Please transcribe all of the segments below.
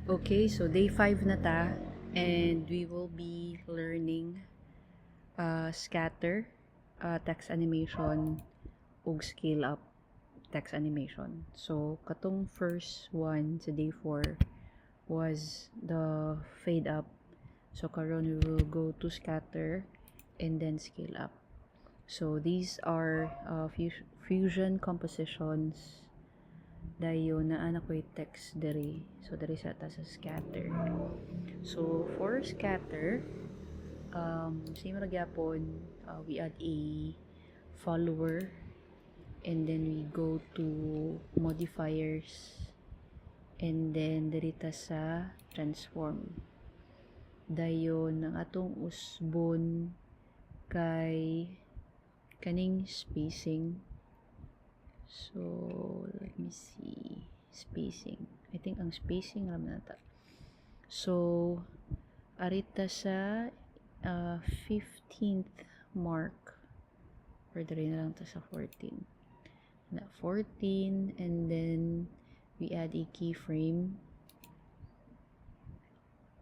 Okay, so day 5 na ta, and we will be learning scatter, text animation, ug scale up text animation. So, katong first one sa day 4 was the fade up. So, karon we will go to scatter and then scale up. So, these are fusion compositions dayon na anak ko text diri. So, diri sa ta sa scatter. So, for scatter, same ra gyapon, we add a follower and then we go to modifiers and then dirita sa transform. Dayon ang atong usbon kay kaning spacing. So, let me see. Spacing. I think ang spacing ram na ta. So, arita sa 15th mark. Or dali na lang ta sa 14. Na 14 and then we add a keyframe.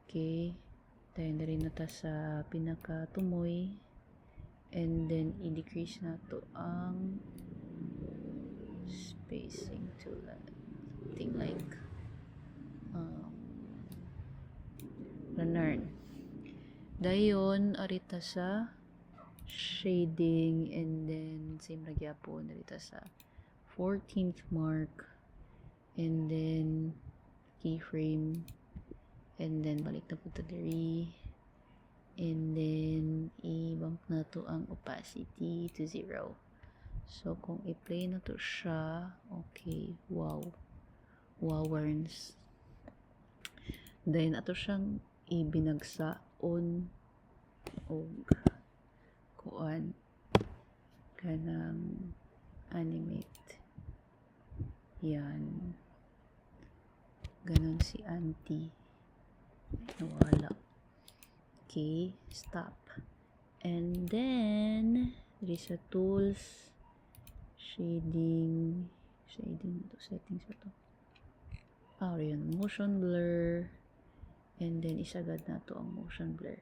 Okay. Then dali na ta sa pinaka tumoy. And then i-decrease na to ang spacing to something like learn. Dayon arita sa shading and then same ra gyapon arita sa 14th mark and then keyframe and then balik na po to diri and then i-bump na to ang opacity to 0. So kung i-play na to siya, okay, wow, wowerns. Then ato siyang ibinagsa on og kuan kanang animate. Yan. Ganon si auntie. Nawala. Okay, stop. And then, there is a tools, shading to settings ba to? Yun, motion blur. And then, isagad na to ang motion blur.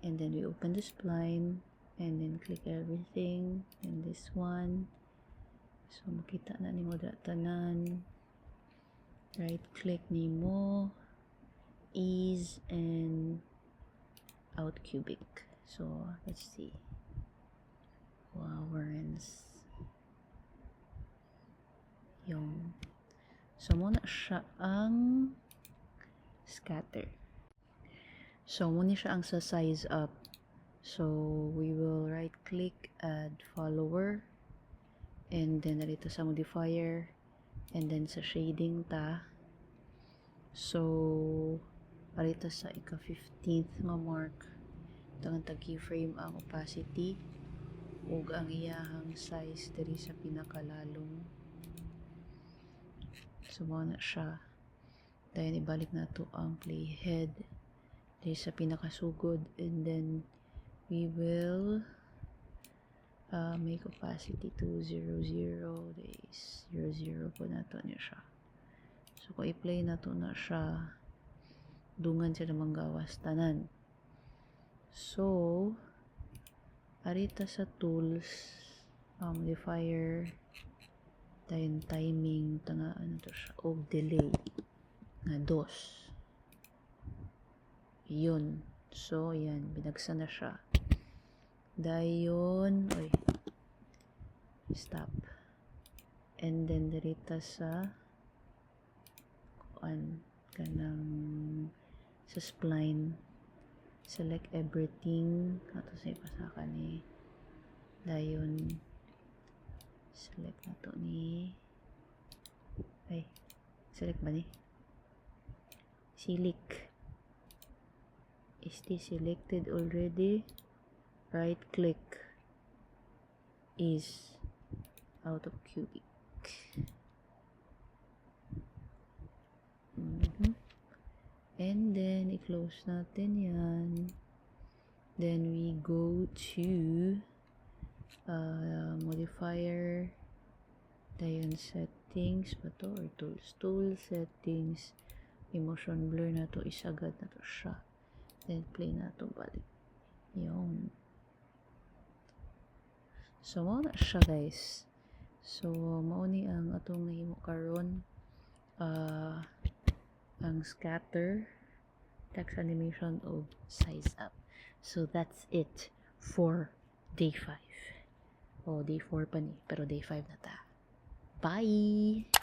And then, we open the spline. And then, click everything. And this one. So, makita na ni mo tanan. Right click ni mo. Ease and out cubic. So, let's see. Wowerns. Yung. So, muna siya ang scatter. So, muna siya ang sa size up. So, we will right click, add follower. And then, narito sa modifier. And then, sa shading ta. So, parito sa ika-15th nga mark. Ito ang tag-keyframe ang opacity. Ug ang iyahang size diri sa pinakalalong. So, na siya. Dahil ibalik na to ang playhead diri sa pinakasugod. And then, we will make opacity to 00. Days 00 po na to niya siya. So, kung i-play na to na siya, dungan siya namang gawas tanan. So, arita sa tools, modifier, dayon timing, tanga ano to siya, o delay, nga 2. Yun. So, yan, binagsa na siya. Dayon, stop. And then, darita sa kanang sa spline, select everything ato sa ipasakan ni dayon select na to ni select ba ni select. Is this selected already? Right click, is out of cubic. And then, i-close natin yan. Then, we go to modifier. Dayon, settings ba to? Or tools. Tool, settings, Emotion blur na to, isagad na to siya. Then play na to balik. Yun. So mao na siya guys. So mao ni ang atong nahimo karon. Ang scatter, text animation o size up. So that's it for day 5. Day 4 pa ni, pero day 5 na ta. Bye!